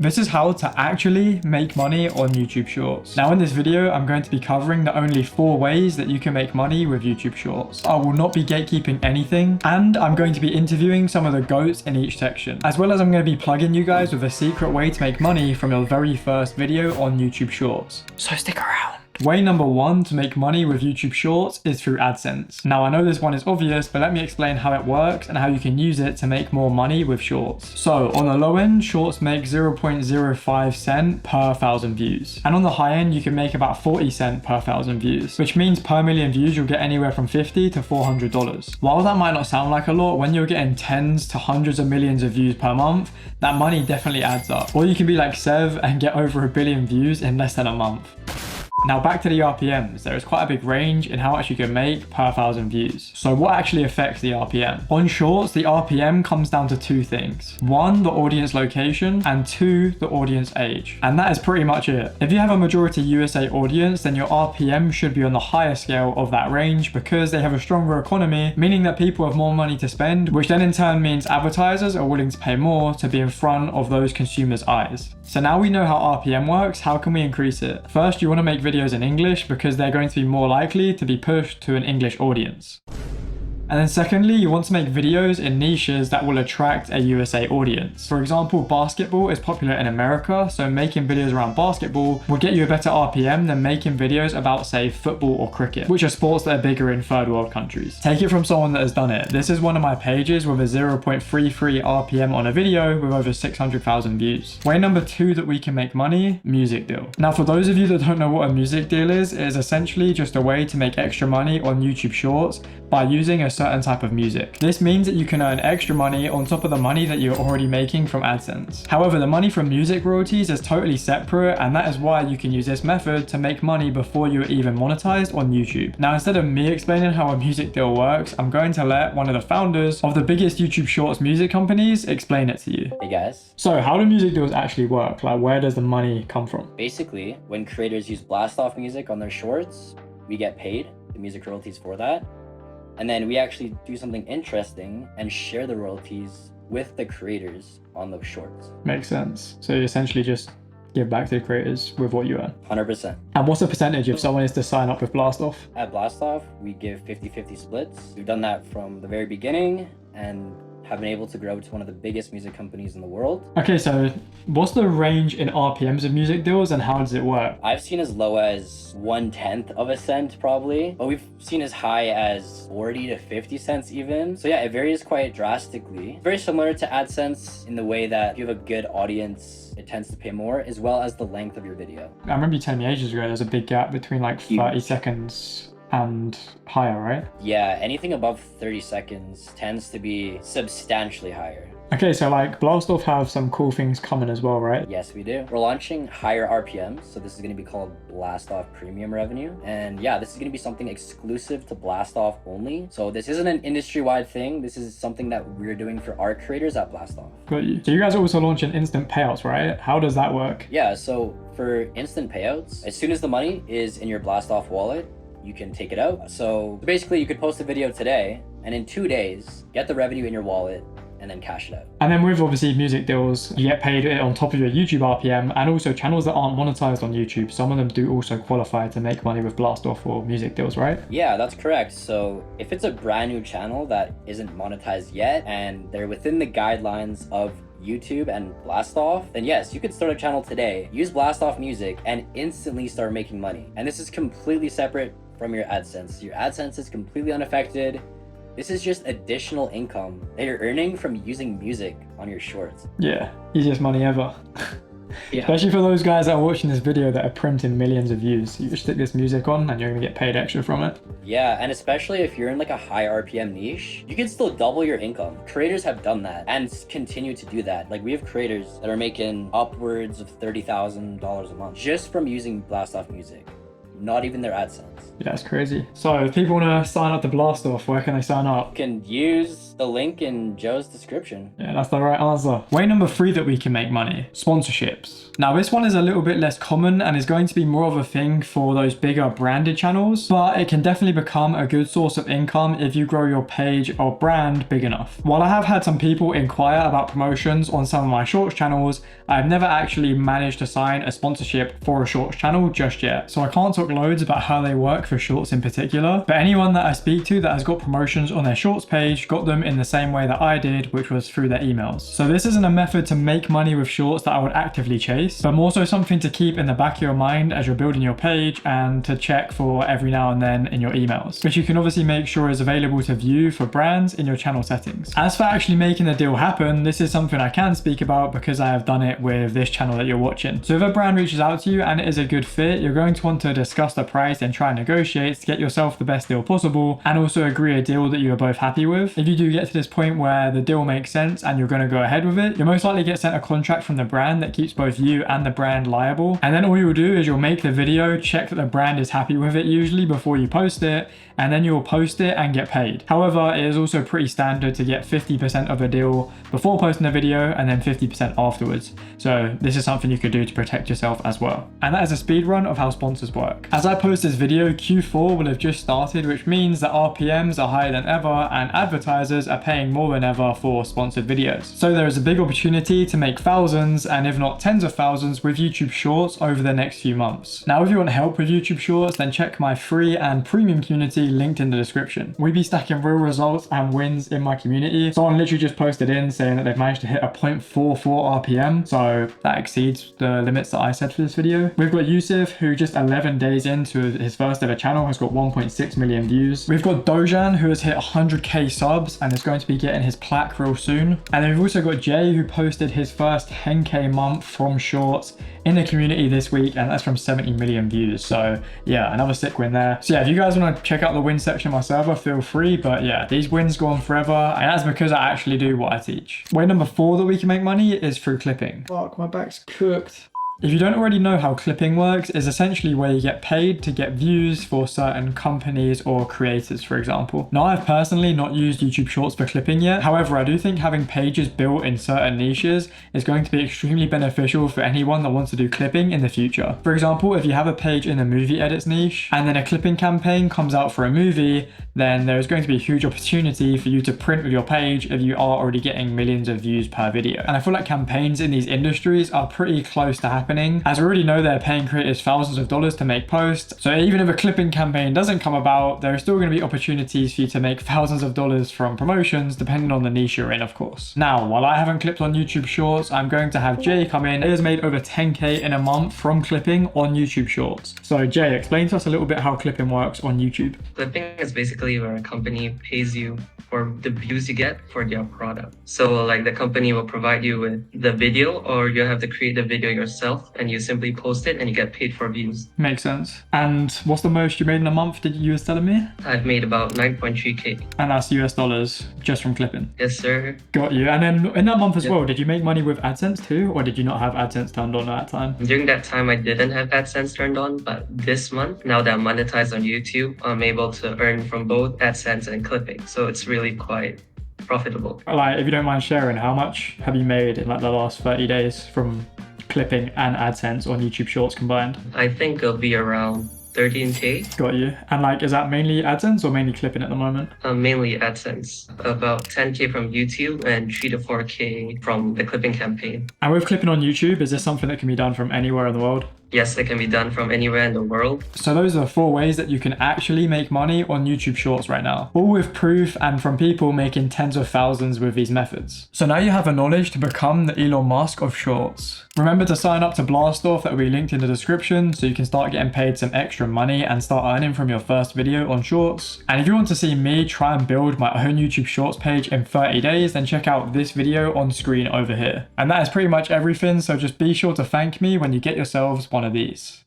This is how to actually make money on YouTube Shorts. Now in this video, I'm going to be covering the only 4 ways that you can make money with YouTube Shorts. I will not be gatekeeping anything, and I'm going to be interviewing some of the GOATs in each section. As well as I'm going to be plugging you guys with a secret way to make money from your very first video on YouTube Shorts. So stick around. Way number 1 to make money with YouTube Shorts is through AdSense. Now I know this one is obvious, but let me explain how it works and how you can use it to make more money with Shorts. So on the low end, Shorts make 0.05 cent per 1,000 views. And on the high end, you can make about 40 cent per 1,000 views, which means per million views, you'll get anywhere from $50 to $400. While that might not sound like a lot, when you're getting tens to hundreds of millions of views per month, that money definitely adds up. Or you can be like Sev and get over 1 billion views in less than a month. Now back to the RPMs, there is quite a big range in how much you can make per 1,000 views. So what actually affects the RPM? On Shorts, the RPM comes down to 2 things. 1, the audience location, and 2, the audience age. And that is pretty much it. If you have a majority USA audience, then your RPM should be on the higher scale of that range because they have a stronger economy, meaning that people have more money to spend, which then in turn means advertisers are willing to pay more to be in front of those consumers' eyes. So now we know how RPM works, how can we increase it? First, you want to make videos in English because they're going to be more likely to be pushed to an English audience. And then secondly, you want to make videos in niches that will attract a USA audience. For example, basketball is popular in America, so making videos around basketball will get you a better RPM than making videos about, say, football or cricket, which are sports that are bigger in third world countries. Take it from someone that has done it. This is one of my pages with a 0.33 RPM on a video with over 600,000 views. Way number 2 that we can make money, music deal. Now, for those of you that don't know what a music deal is, it is essentially just a way to make extra money on YouTube Shorts by using a certain type of music. This means that you can earn extra money on top of the money that you're already making from AdSense. However, the money from music royalties is totally separate, and that is why you can use this method to make money before you're even monetized on YouTube. Now, instead of me explaining how a music deal works, I'm going to let one of the founders of the biggest YouTube Shorts music companies explain it to you. Hey guys. So how do music deals actually work? Like, where does the money come from? Basically, when creators use blast-off music on their shorts, we get paid the music royalties for that. And then we actually do something interesting and share the royalties with the creators on those shorts. Makes sense. So you essentially just give back to the creators with what you earn. 100%. And what's the percentage if someone is to sign up with Blastoff? At Blastoff, we give 50-50 splits. We've done that from the very beginning and have been able to grow to one of the biggest music companies in the world. Okay, so what's the range in RPMs of music deals and how does it work? I've seen as low as 1/10 of a cent probably, but we've seen as high as 40 to 50 cents even. So yeah, it varies quite drastically. Very similar to AdSense in the way that if you have a good audience, it tends to pay more, as well as the length of your video. I remember you telling me ages ago there's a big gap between like 30 seconds and higher, right? Yeah, anything above 30 seconds tends to be substantially higher. Okay, so like Blastoff have some cool things coming as well, right? Yes, we do. We're launching higher RPMs, so this is going to be called Blastoff Premium Revenue. And yeah, this is going to be something exclusive to Blastoff only. So this isn't an industry-wide thing. This is something that we're doing for our creators at Blastoff. Got you. So you guys are also launching instant payouts, right? How does that work? Yeah, so for instant payouts, as soon as the money is in your Blastoff wallet, you can take it out. So basically you could post a video today and in 2 days, get the revenue in your wallet and then cash it out. And then with obviously music deals, you get paid on top of your YouTube RPM, and also channels that aren't monetized on YouTube. Some of them do also qualify to make money with Blastoff or music deals, right? Yeah, that's correct. So if it's a brand new channel that isn't monetized yet and they're within the guidelines of YouTube and Blastoff, then yes, you could start a channel today, use Blastoff music, and instantly start making money. And this is completely separate from your AdSense. Your AdSense is completely unaffected. This is just additional income that you're earning from using music on your shorts. Yeah, easiest money ever. Yeah. Especially for those guys that are watching this video that are printing millions of views. You just stick this music on and you're gonna get paid extra from it. Yeah, and especially if you're in like a high RPM niche, you can still double your income. Creators have done that and continue to do that. Like we have creators that are making upwards of $30,000 a month just from using Blastoff music. not even their AdSense. Yeah, it's crazy. So if people want to sign up to Blast Off, where can they sign up? You can use the link in Joe's description. Yeah, that's the right answer. Way number 3 that we can make money, sponsorships. Now this one is a little bit less common and is going to be more of a thing for those bigger branded channels, but it can definitely become a good source of income if you grow your page or brand big enough. While I have had some people inquire about promotions on some of my shorts channels, I've never actually managed to sign a sponsorship for a shorts channel just yet. So I can't talk loads about how they work for shorts in particular, but anyone that I speak to that has got promotions on their shorts page got them in the same way that I did, which was through their emails. So this isn't a method to make money with shorts that I would actively chase, but more so something to keep in the back of your mind as you're building your page and to check for every now and then in your emails, which you can obviously make sure is available to view for brands in your channel settings. As for actually making the deal happen, this is something I can speak about because I have done it with this channel that you're watching. So if a brand reaches out to you and it is a good fit, you're going to want to discuss the price and try and negotiate to get yourself the best deal possible and also agree a deal that you are both happy with. If you do get to this point where the deal makes sense and you're going to go ahead with it, you'll most likely get sent a contract from the brand that keeps both you and the brand liable. And then all you'll do is you'll make the video, check that the brand is happy with it usually before you post it, and then you'll post it and get paid. However, it is also pretty standard to get 50% of a deal before posting the video and then 50% afterwards. So this is something you could do to protect yourself as well. And that is a speed run of how sponsors work. As I post this video, Q4 will have just started, which means that RPMs are higher than ever and advertisers are paying more than ever for sponsored videos. So there is a big opportunity to make thousands and if not tens of thousands with YouTube Shorts over the next few months. Now, if you want help with YouTube Shorts, then check my free and premium community linked in the description. We be stacking real results and wins in my community. Someone literally just posted in saying that they've managed to hit a 0.44 RPM. So that exceeds the limits that I said for this video. We've got Yusuf, who just 11 days into his first ever channel has got 1.6 million views. We've got Dojan, who has hit 100k subs and is going to be getting his plaque real soon. And then we've also got Jay, who posted his first 10k month from shorts in the community this week, and that's from 70 million views. So yeah, another sick win there. So yeah, if you guys want to check out the win section of my server, feel free. But yeah, these wins go on forever, and that's because I actually do what I teach. Way number 4 that we can make money is through clipping. Fuck, my back's cooked. If you don't already know how clipping works, it's essentially where you get paid to get views for certain companies or creators, for example. Now, I've personally not used YouTube Shorts for clipping yet. However, I do think having pages built in certain niches is going to be extremely beneficial for anyone that wants to do clipping in the future. For example, if you have a page in the movie edits niche and then a clipping campaign comes out for a movie, then there's going to be a huge opportunity for you to print with your page if you are already getting millions of views per video. And I feel like campaigns in these industries are pretty close to happening, as we already know they're paying creators thousands of dollars to make posts. So even if a clipping campaign doesn't come about, there are still going to be opportunities for you to make thousands of dollars from promotions, depending on the niche you're in, of course. Now, while I haven't clipped on YouTube Shorts, I'm going to have Jay come in. He has made over 10k in a month from clipping on YouTube Shorts. So Jay, explain to us a little bit how clipping works on YouTube. Clipping is basically where a company pays you for the views you get for their product. So like the company will provide you with the video, or you have to create the video yourself and you simply post it and you get paid for views. Makes sense. And what's the most you made in a month, did you was telling me? I've made about 9.3k. And that's US dollars just from clipping? Yes, sir. Got you. And then in that month as well, did you make money with AdSense too? Or did you not have AdSense turned on at that time? During that time, I didn't have AdSense turned on, but this month, now that I'm monetized on YouTube, I'm able to earn from both AdSense and clipping. So it's really quite profitable. Like, if you don't mind sharing, how much have you made in like the last 30 days from clipping and AdSense on YouTube Shorts combined? I think it'll be around 13k. Got you. And like, is that mainly AdSense or mainly clipping at the moment? Mainly AdSense. About 10k from YouTube and 3 to 4k from the clipping campaign. And with clipping on YouTube, is this something that can be done from anywhere in the world? Yes, it can be done from anywhere in the world. So those are the 4 ways that you can actually make money on YouTube Shorts right now, all with proof and from people making tens of thousands with these methods. So now you have the knowledge to become the Elon Musk of Shorts. Remember to sign up to Blast Off that will be linked in the description so you can start getting paid some extra money and start earning from your first video on Shorts. And if you want to see me try and build my own YouTube Shorts page in 30 days, then check out this video on screen over here. And that is pretty much everything, so just be sure to thank me when you get yourselves one of these.